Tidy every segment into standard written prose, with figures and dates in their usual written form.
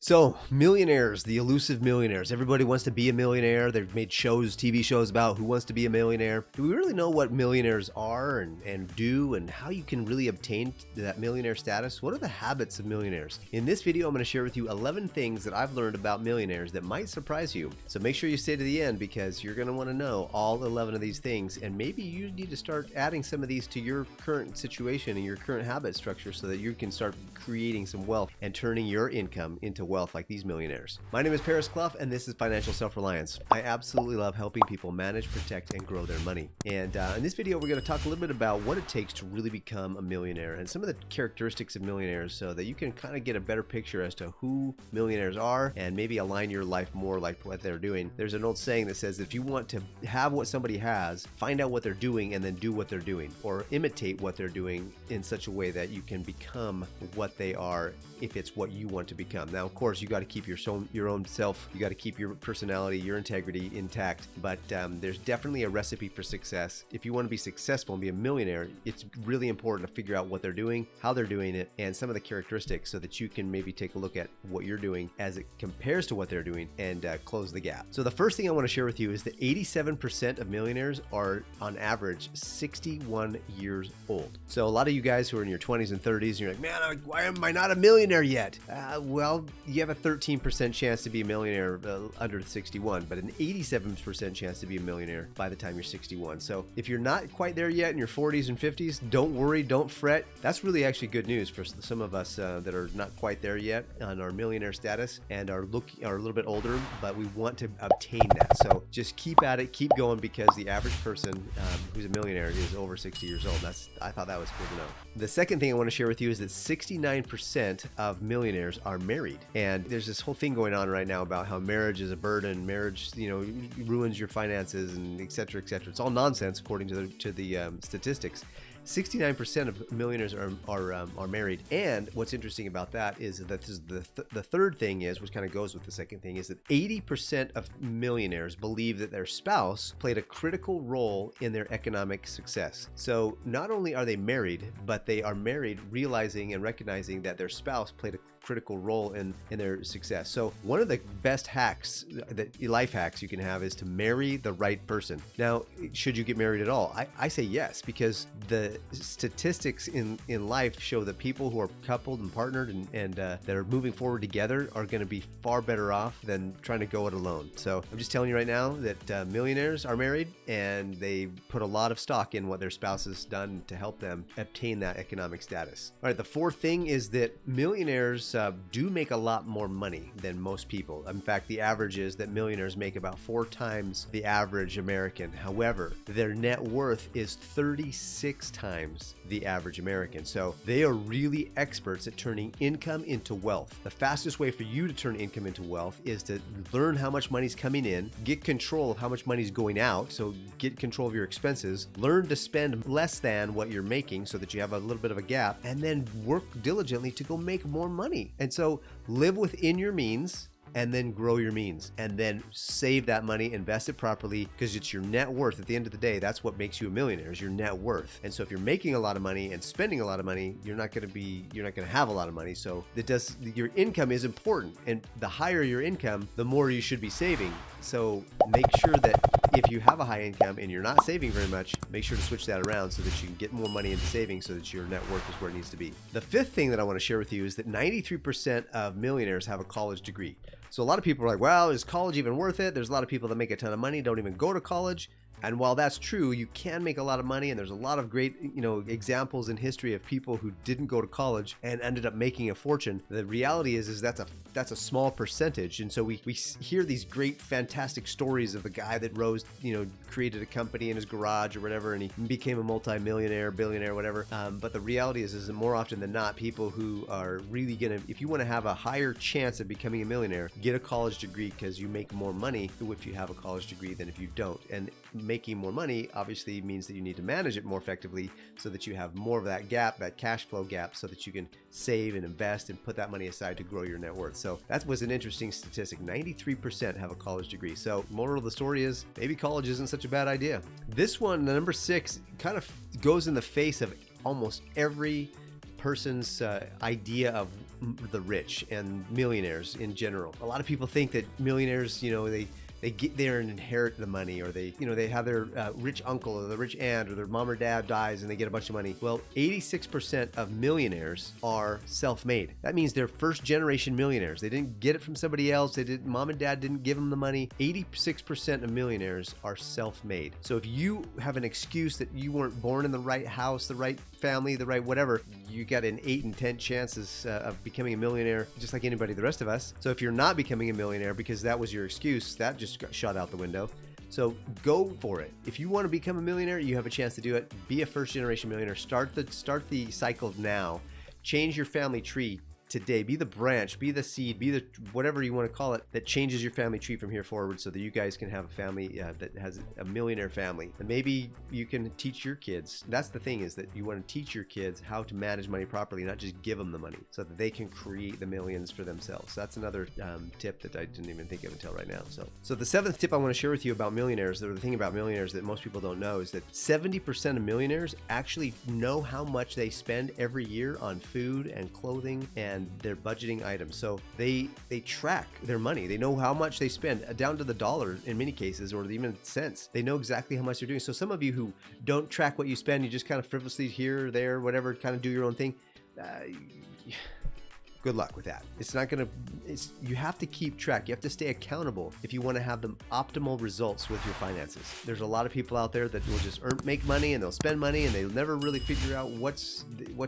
So, millionaires, the elusive millionaires. Everybody wants to be a millionaire. They've made shows, TV shows about who wants to be a millionaire. Do we really know what millionaires are and do and how you can really obtain that millionaire status? What are the habits of millionaires? In this video, I'm going to share with you 11 things that I've learned about millionaires that might surprise you. So make sure you stay to the end because you're going to want to know all 11 of these things. And maybe you need to start adding some of these to your current situation and your current habit structure so that you can start creating some wealth and turning your income into wealth like these millionaires. My name is Paris Clough and this is Financial Self-Reliance. I absolutely love helping people manage, protect, and grow their money. And in this video, we're going to talk a little bit about what it takes to really become a millionaire and some of the characteristics of millionaires so that you can kind of get a better picture as to who millionaires are and maybe align your life more like what they're doing. There's an old saying that says if you want to have what somebody has, find out what they're doing and then do what they're doing, or imitate what they're doing in such a way that you can become what they are if it's what you want to become. Now, of course, you got to keep your own self. You got to keep your personality, your integrity intact. But there's definitely a recipe for success. If you want to be successful and be a millionaire, it's really important to figure out what they're doing, how they're doing it, and some of the characteristics so that you can maybe take a look at what you're doing as it compares to what they're doing and close the gap. So the first thing I want to share with you is that 87% of millionaires are on average 61 years old. So a lot of you guys who are in your 20s and 30s, and you're like, man, why am I not a millionaire yet? Well, you have a 13% chance to be a millionaire under 61, but an 87% chance to be a millionaire by the time you're 61. So if you're not quite there yet in your 40s and 50s, don't worry, don't fret. That's really actually good news for some of us that are not quite there yet on our millionaire status and are a little bit older, but we want to obtain that. So just keep at it, keep going, because the average person who's a millionaire is over 60 years old. I thought that was cool to know. The second thing I want to share with you is that 69% of millionaires are married. And there's this whole thing going on right now about how marriage is a burden, marriage, ruins your finances, and et cetera, et cetera. It's all nonsense according to the statistics. 69% of millionaires are married. And what's interesting about that is that the third thing is, which kind of goes with the second thing, is that 80% of millionaires believe that their spouse played a critical role in their economic success. So not only are they married, but they are married realizing and recognizing that their spouse played a critical role in their success. So one of the best life hacks you can have is to marry the right person. Now, should you get married at all? I say yes, because the statistics in life show that people who are coupled and partnered and that are moving forward together are going to be far better off than trying to go it alone. So I'm just telling you right now that millionaires are married and they put a lot of stock in what their spouse has done to help them obtain that economic status. All right, the fourth thing is that millionaires do make a lot more money than most people. In fact, the average is that millionaires make about 4 times the average American. However, their net worth is 36 times the average American. So they are really experts at turning income into wealth. The fastest way for you to turn income into wealth is to learn how much money's coming in, get control of how much money's going out, so get control of your expenses, learn to spend less than what you're making so that you have a little bit of a gap, and then work diligently to go make more money. And so live within your means and then grow your means and then save that money, invest it properly, because it's your net worth. At the end of the day, that's what makes you a millionaire, is your net worth. And so if you're making a lot of money and spending a lot of money, you're not going to have a lot of money. So your income is important, and the higher your income, the more you should be saving. So make sure that if you have a high income and you're not saving very much, make sure to switch that around so that you can get more money into saving so that your net worth is where it needs to be. The fifth thing that I want to share with you is that 93% of millionaires have a college degree. So a lot of people are like, well, is college even worth it? There's a lot of people that make a ton of money, don't even go to college. And while that's true, you can make a lot of money, and there's a lot of great, examples in history of people who didn't go to college and ended up making a fortune. The reality is that's a small percentage. And so we hear these great, fantastic stories of the guy that rose, created a company in his garage or whatever, and he became a multi-millionaire, billionaire, whatever. But the reality is that more often than not, people who are really if you want to have a higher chance of becoming a millionaire, get a college degree, because you make more money if you have a college degree than if you don't. And making more money obviously means that you need to manage it more effectively so that you have more of that gap, that cash flow gap, so that you can save and invest and put that money aside to grow your net worth. So that was an interesting statistic. 93% have a college degree. So moral of the story is maybe college isn't such a bad idea. This one, number 6, kind of goes in the face of almost every person's idea of the rich and millionaires in general. A lot of people think that millionaires, they get there and inherit the money, or they have their rich uncle or the rich aunt or their mom or dad dies and they get a bunch of money. Well, 86% of millionaires are self-made. That means they're first generation millionaires. They didn't get it from somebody else. Mom and dad didn't give them the money. 86% of millionaires are self-made. So if you have an excuse that you weren't born in the right house, the right family, the right whatever, you got an 8 in 10 chances of becoming a millionaire, just like anybody, the rest of us. So if you're not becoming a millionaire because that was your excuse, that just got shot out the window. So go for it. If you want to become a millionaire, you have a chance to do it. Be a first generation millionaire. Start the cycle now. Change your family tree today. Be the branch, be the seed, be the whatever you want to call it that changes your family tree from here forward, so that you guys can have a family that has a millionaire family. And maybe you can teach your kids. That's the thing, is that you want to teach your kids how to manage money properly, not just give them the money, so that they can create the millions for themselves. That's another tip that I didn't even think of until right now. So the 7th tip I want to share with you about millionaires, or the thing about millionaires that most people don't know, is that 70% of millionaires actually know how much they spend every year on food and clothing and their budgeting items. So they track their money. They know how much they spend, down to the dollar in many cases, or even cents. They know exactly how much they're doing. So some of you who don't track what you spend, you just kind of frivolously here or there, whatever, kind of do your own thing. Good luck with that. It's not gonna, you have to keep track. You have to stay accountable if you want to have the optimal results with your finances. There's a lot of people out there that will just make money and they'll spend money and they'll never really figure out what's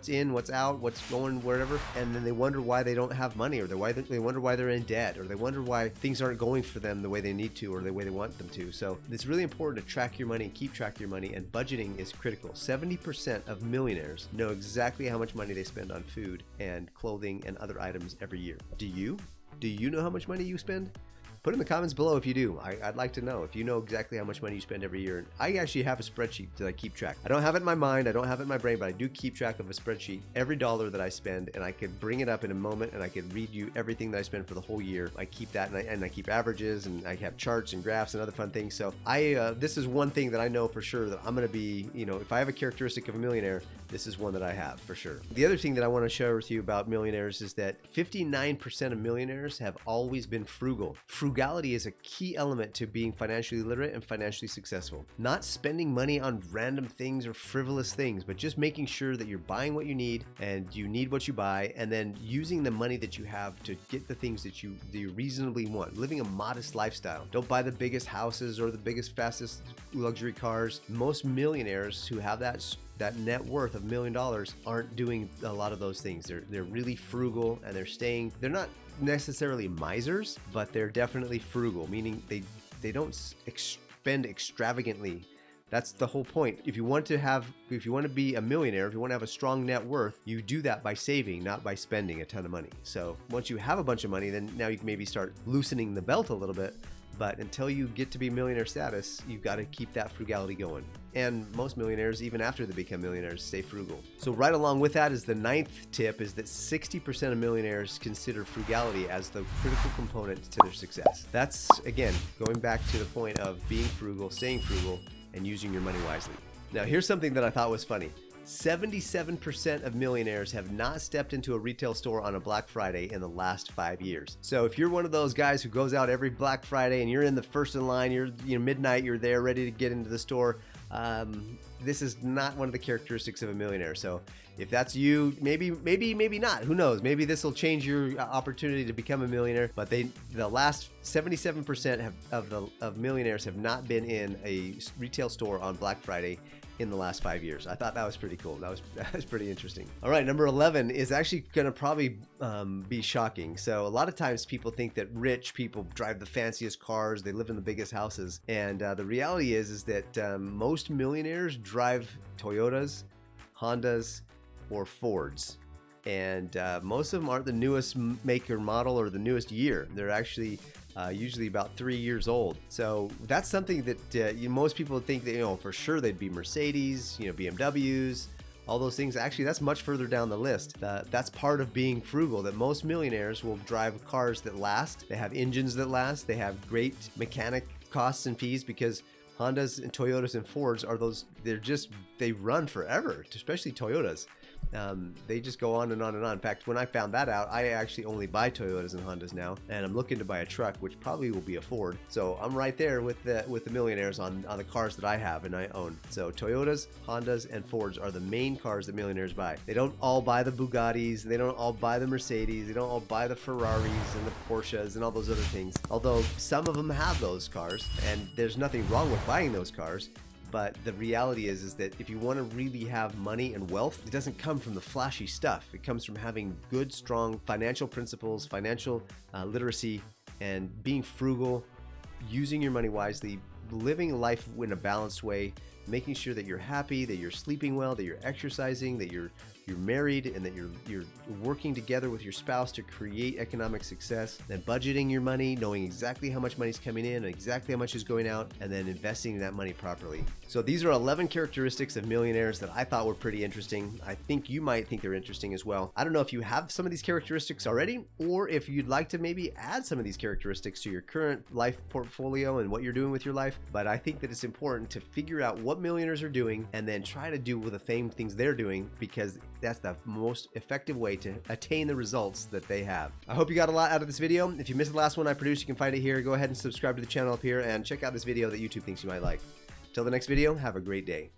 in, what's out, what's going wherever. And then they wonder why they don't have money, or they wonder why they're in debt, or they wonder why things aren't going for them the way they need to, or the way they want them to. So it's really important to track your money, keep track of your money, and budgeting is critical. 70% of millionaires know exactly how much money they spend on food and clothing and other items every year. Do you? Do you know how much money you spend? Put in the comments below if you do. I'd like to know if you know exactly how much money you spend every year. I actually have a spreadsheet that I keep track. I don't have it in my mind, I don't have it in my brain, but I do keep track of a spreadsheet, every dollar that I spend, and I could bring it up in a moment and I could read you everything that I spend for the whole year. I keep that, and I keep averages, and I have charts and graphs and other fun things. So this is one thing that I know for sure that I'm going to be, if I have a characteristic of a millionaire, this is one that I have for sure. The other thing that I want to share with you about millionaires is that 59% of millionaires have always been frugal. Frugality is a key element to being financially literate and financially successful. Not spending money on random things or frivolous things, but just making sure that you're buying what you need and you need what you buy, and then using the money that you have to get the things that you reasonably want. Living a modest lifestyle. Don't buy the biggest houses or the biggest, fastest luxury cars. Most millionaires who have that net worth of $1 million aren't doing a lot of those things. They're really frugal, and they're not necessarily misers, but they're definitely frugal, meaning they don't spend extravagantly. That's the whole point. If you want to be a millionaire, if you want to have a strong net worth, you do that by saving, not by spending a ton of money. So once you have a bunch of money, then now you can maybe start loosening the belt a little bit. But until you get to be millionaire status, you've got to keep that frugality going. And most millionaires, even after they become millionaires, stay frugal. So right along with that is the 9th tip, is that 60% of millionaires consider frugality as the critical component to their success. That's, again, going back to the point of being frugal, staying frugal, and using your money wisely. Now, here's something that I thought was funny. 77% of millionaires have not stepped into a retail store on a Black Friday in the last 5 years. So if you're one of those guys who goes out every Black Friday and you're in the first in line, you're midnight, you're there ready to get into the store, this is not one of the characteristics of a millionaire. So if that's you, maybe not. Who knows? Maybe this will change your opportunity to become a millionaire. But the last 77% of millionaires have not been in a retail store on Black Friday in the last 5 years. I thought that was pretty cool. That was pretty interesting. All right, number 11 is actually going to probably be shocking. So a lot of times people think that rich people drive the fanciest cars, they live in the biggest houses, and the reality is that most millionaires drive Toyotas, Hondas, or Fords. And most of them aren't the newest make or model or the newest year. They're actually usually about 3 years old. So that's something that most people think that, for sure they'd be Mercedes, BMWs, all those things. Actually, that's much further down the list. That's part of being frugal, that most millionaires will drive cars that last. They have engines that last. They have great mechanic costs and fees, because Hondas and Toyotas and Fords are they run forever, especially Toyotas. They just go on and on and on. In fact, when I found that out, I actually only buy Toyotas and Hondas now, and I'm looking to buy a truck, which probably will be a Ford. So I'm right there with the millionaires on the cars that I have and I own. So Toyotas, Hondas, and Fords are the main cars that millionaires buy. They don't all buy the Bugattis, they don't all buy the Mercedes, they don't all buy the Ferraris and the Porsches and all those other things. Although some of them have those cars, and there's nothing wrong with buying those cars. But the reality is that if you want to really have money and wealth, it doesn't come from the flashy stuff. It comes from having good, strong financial principles, financial literacy, and being frugal, using your money wisely, living life in a balanced way, making sure that you're happy, that you're sleeping well, that you're exercising, that you're married, and that you're working together with your spouse to create economic success, and budgeting your money, knowing exactly how much money's coming in and exactly how much is going out, and then investing that money properly. So these are 11 characteristics of millionaires that I thought were pretty interesting. I think you might think they're interesting as well. I don't know if you have some of these characteristics already, or if you'd like to maybe add some of these characteristics to your current life portfolio and what you're doing with your life. But I think that it's important to figure out what millionaires are doing and then try to do with the same things they're doing, because that's the most effective way to attain the results that they have. I hope you got a lot out of this video. If you missed the last one I produced, you can find it here. Go ahead and subscribe to the channel up here and check out this video that YouTube thinks you might like. Till the next video, have a great day.